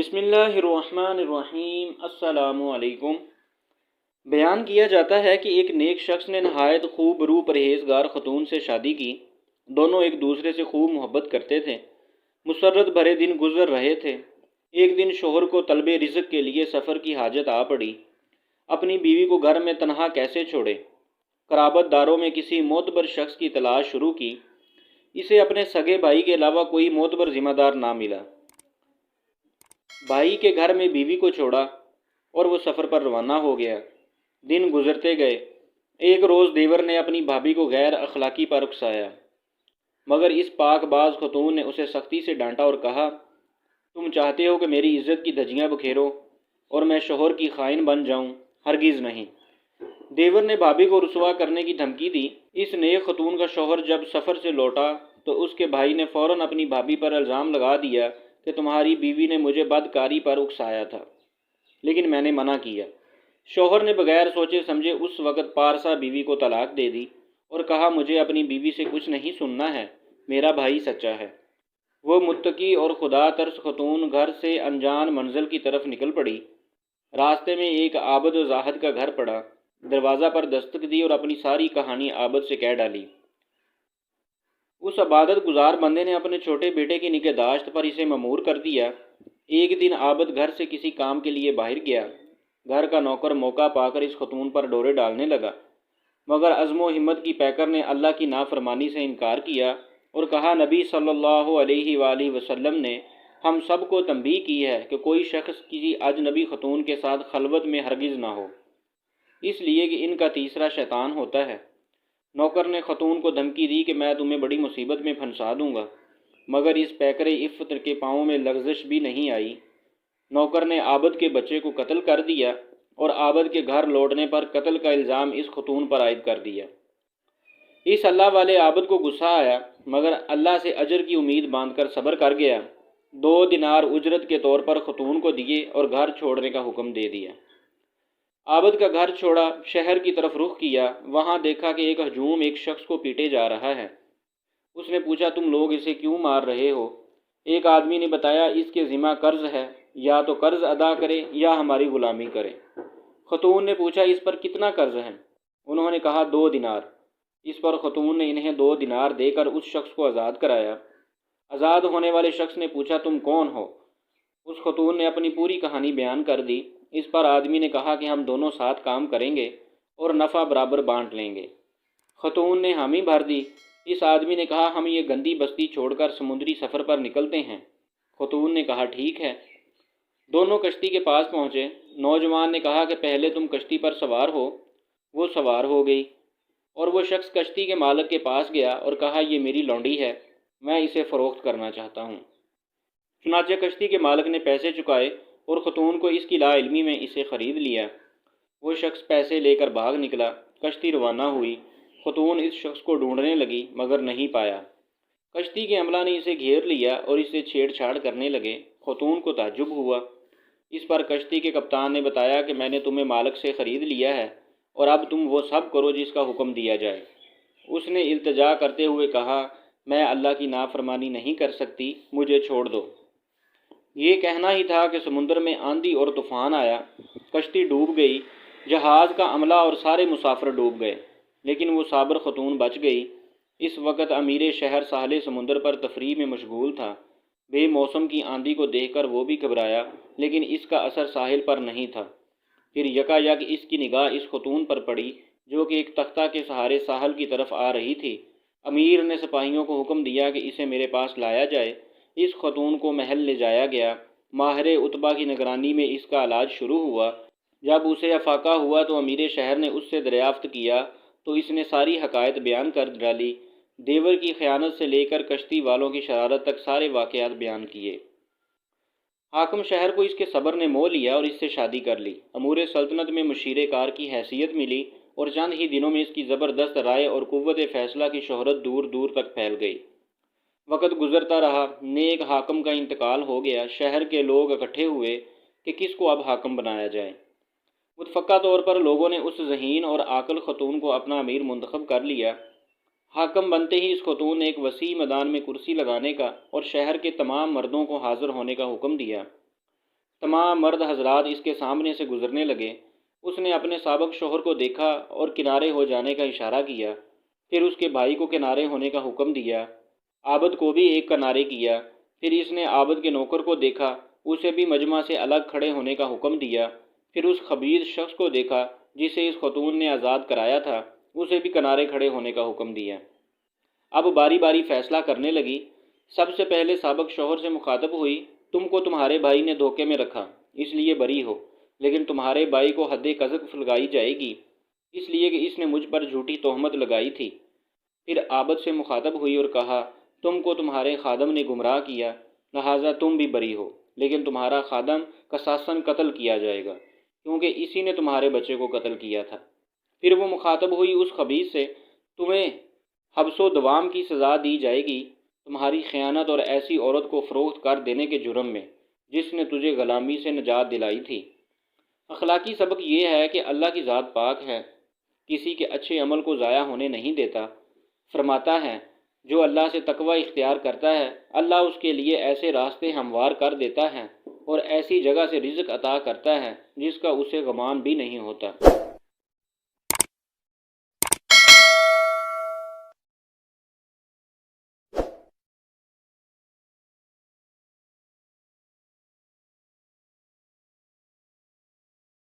بسم اللہ الرحمن الرحیم۔ السلام علیکم۔ بیان کیا جاتا ہے کہ ایک نیک شخص نے نہایت خوب روح پرہیزگار خاتون سے شادی کی۔ دونوں ایک دوسرے سے خوب محبت کرتے تھے۔ مسرت بھرے دن گزر رہے تھے۔ ایک دن شوہر کو طلب رزق کے لیے سفر کی حاجت آ پڑی۔ اپنی بیوی کو گھر میں تنہا کیسے چھوڑے؟ قرابت داروں میں کسی معتبر شخص کی تلاش شروع کی۔ اسے اپنے سگے بھائی کے علاوہ کوئی معتبر ذمہ دار نہ ملا۔ بھائی کے گھر میں بیوی کو چھوڑا اور وہ سفر پر روانہ ہو گیا۔ دن گزرتے گئے۔ ایک روز دیور نے اپنی بھابھی کو غیر اخلاقی پر اکسایا، مگر اس پاک باز خاتون نے اسے سختی سے ڈانٹا اور کہا، تم چاہتے ہو کہ میری عزت کی دھجیاں بکھیرو اور میں شوہر کی خائن بن جاؤں؟ ہرگز نہیں۔ دیور نے بھابھی کو رسوا کرنے کی دھمکی دی۔ اس نیک خاتون کا شوہر جب سفر سے لوٹا تو اس کے بھائی نے فوراً اپنی بھابھی پر الزام لگا دیا کہ تمہاری بیوی نے مجھے بدکاری پر اکسایا تھا، لیکن میں نے منع کیا۔ شوہر نے بغیر سوچے سمجھے اس وقت پارسا بیوی کو طلاق دے دی اور کہا، مجھے اپنی بیوی سے کچھ نہیں سننا ہے، میرا بھائی سچا ہے۔ وہ متقی اور خدا ترس خاتون گھر سے انجان منزل کی طرف نکل پڑی۔ راستے میں ایک عابد و زاہد کا گھر پڑا۔ دروازہ پر دستک دی اور اپنی ساری کہانی عابد سے کہہ ڈالی۔ اس عبادت گزار بندے نے اپنے چھوٹے بیٹے کی نگہداشت پر اسے مأمور کر دیا۔ ایک دن عابد گھر سے کسی کام کے لیے باہر گیا۔ گھر کا نوکر موقع پا کر اس خاتون پر ڈورے ڈالنے لگا، مگر عزم و ہمت کی پیکر نے اللہ کی نافرمانی سے انکار کیا اور کہا، نبی صلی اللہ علیہ وآلہ وسلم نے ہم سب کو تنبیہ کی ہے کہ کوئی شخص کسی اجنبی خاتون کے ساتھ خلوت میں ہرگز نہ ہو، اس لیے کہ ان کا تیسرا شیطان ہوتا ہے۔ نوکر نے خاتون کو دھمکی دی کہ میں تمہیں بڑی مصیبت میں پھنسا دوں گا، مگر اس پیکر عفت کے پاؤں میں لغزش بھی نہیں آئی۔ نوکر نے عابد کے بچے کو قتل کر دیا اور عابد کے گھر لوٹنے پر قتل کا الزام اس خاتون پر عائد کر دیا۔ اس اللہ والے عابد کو غصہ آیا، مگر اللہ سے اجر کی امید باندھ کر صبر کر گیا۔ 2 دینار اجرت کے طور پر خاتون کو دیے اور گھر چھوڑنے کا حکم دے دیا۔ عابد کا گھر چھوڑا، شہر کی طرف رخ کیا۔ وہاں دیکھا کہ ایک ہجوم ایک شخص کو پیٹے جا رہا ہے۔ اس نے پوچھا، تم لوگ اسے کیوں مار رہے ہو؟ ایک آدمی نے بتایا، اس کے ذمہ قرض ہے، یا تو قرض ادا کرے یا ہماری غلامی کرے۔ خاتون نے پوچھا، اس پر کتنا قرض ہے؟ انہوں نے کہا، 2 دینار۔ اس پر خاتون نے انہیں 2 دینار دے کر اس شخص کو آزاد کرایا۔ آزاد ہونے والے شخص نے پوچھا، تم کون ہو؟ اس خاتون نے اپنی پوری کہانی بیان کر دی۔ اس پر آدمی نے کہا کہ ہم دونوں ساتھ کام کریں گے اور نفع برابر بانٹ لیں گے۔ خاتون نے حامی بھر دی۔ اس آدمی نے کہا، ہم یہ گندی بستی چھوڑ کر سمندری سفر پر نکلتے ہیں۔ خاتون نے کہا، ٹھیک ہے۔ دونوں کشتی کے پاس پہنچے۔ نوجوان نے کہا کہ پہلے تم کشتی پر سوار ہو۔ وہ سوار ہو گئی اور وہ شخص کشتی کے مالک کے پاس گیا اور کہا، یہ میری لونڈی ہے، میں اسے فروخت کرنا چاہتا ہوں۔ چنانچہ کشتی کے مالک نے پیسے چکائے اور خاتون کو اس کی لا علمی میں اسے خرید لیا۔ وہ شخص پیسے لے کر بھاگ نکلا۔ کشتی روانہ ہوئی۔ خاتون اس شخص کو ڈھونڈنے لگی مگر نہیں پایا۔ کشتی کے عملہ نے اسے گھیر لیا اور اسے چھیڑ چھاڑ کرنے لگے۔ خاتون کو تعجب ہوا۔ اس پر کشتی کے کپتان نے بتایا کہ میں نے تمہیں مالک سے خرید لیا ہے اور اب تم وہ سب کرو جس کا حکم دیا جائے۔ اس نے التجا کرتے ہوئے کہا، میں اللہ کی نافرمانی نہیں کر سکتی، مجھے چھوڑ دو۔ یہ کہنا ہی تھا کہ سمندر میں آندھی اور طوفان آیا۔ کشتی ڈوب گئی۔ جہاز کا عملہ اور سارے مسافر ڈوب گئے، لیکن وہ صابر خاتون بچ گئی۔ اس وقت امیر شہر ساحل سمندر پر تفریح میں مشغول تھا۔ بے موسم کی آندھی کو دیکھ کر وہ بھی گھبرایا، لیکن اس کا اثر ساحل پر نہیں تھا۔ پھر یکایک اس کی نگاہ اس خاتون پر پڑی جو کہ ایک تختہ کے سہارے ساحل کی طرف آ رہی تھی۔ امیر نے سپاہیوں کو حکم دیا کہ اسے میرے پاس لایا جائے۔ اس خاتون کو محل لے جایا گیا۔ ماہر عتبہ کی نگرانی میں اس کا علاج شروع ہوا۔ جب اسے افاقہ ہوا تو امیر شہر نے اس سے دریافت کیا تو اس نے ساری حقائق بیان کر ڈالی۔ دیور کی خیانت سے لے کر کشتی والوں کی شرارت تک سارے واقعات بیان کیے۔ حاکم شہر کو اس کے صبر نے موہ لیا اور اس سے شادی کر لی۔ امور سلطنت میں مشیر کار کی حیثیت ملی اور چند ہی دنوں میں اس کی زبردست رائے اور قوت فیصلہ کی شہرت دور دور تک پھیل گئی۔ وقت گزرتا رہا۔ نیک حاکم کا انتقال ہو گیا۔ شہر کے لوگ اکٹھے ہوئے کہ کس کو اب حاکم بنایا جائے۔ متفقہ طور پر لوگوں نے اس ذہین اور عاقل خاتون کو اپنا امیر منتخب کر لیا۔ حاکم بنتے ہی اس خاتون نے ایک وسیع میدان میں کرسی لگانے کا اور شہر کے تمام مردوں کو حاضر ہونے کا حکم دیا۔ تمام مرد حضرات اس کے سامنے سے گزرنے لگے۔ اس نے اپنے سابق شوہر کو دیکھا اور کنارے ہو جانے کا اشارہ کیا، پھر اس کے بھائی کو کنارے ہونے کا حکم دیا، عابد کو بھی ایک کنارے کیا، پھر اس نے عابد کے نوکر کو دیکھا، اسے بھی مجمع سے الگ کھڑے ہونے کا حکم دیا، پھر اس خبیث شخص کو دیکھا جسے اس خاتون نے آزاد کرایا تھا، اسے بھی کنارے کھڑے ہونے کا حکم دیا۔ اب باری باری فیصلہ کرنے لگی۔ سب سے پہلے سابق شوہر سے مخاطب ہوئی، تم کو تمہارے بھائی نے دھوکے میں رکھا، اس لیے بری ہو، لیکن تمہارے بھائی کو حد قذف لگائی جائے گی، اس لیے کہ اس نے مجھ پر جھوٹی تہمت لگائی تھی۔ پھر عابد سے مخاطب ہوئی اور کہا، تم کو تمہارے خادم نے گمراہ کیا، لہٰذا تم بھی بری ہو، لیکن تمہارا خادم قصاصاً قتل کیا جائے گا، کیونکہ اسی نے تمہارے بچے کو قتل کیا تھا۔ پھر وہ مخاطب ہوئی اس خبیث سے، تمہیں حبس و دوام کی سزا دی جائے گی تمہاری خیانت اور ایسی عورت کو فروخت کر دینے کے جرم میں جس نے تجھے غلامی سے نجات دلائی تھی۔ اخلاقی سبق یہ ہے کہ اللہ کی ذات پاک ہے، کسی کے اچھے عمل کو ضائع ہونے نہیں دیتا۔ فرماتا ہے، جو اللہ سے تقوی اختیار کرتا ہے، اللہ اس کے لیے ایسے راستے ہموار کر دیتا ہے اور ایسی جگہ سے رزق عطا کرتا ہے جس کا اسے گمان بھی نہیں ہوتا۔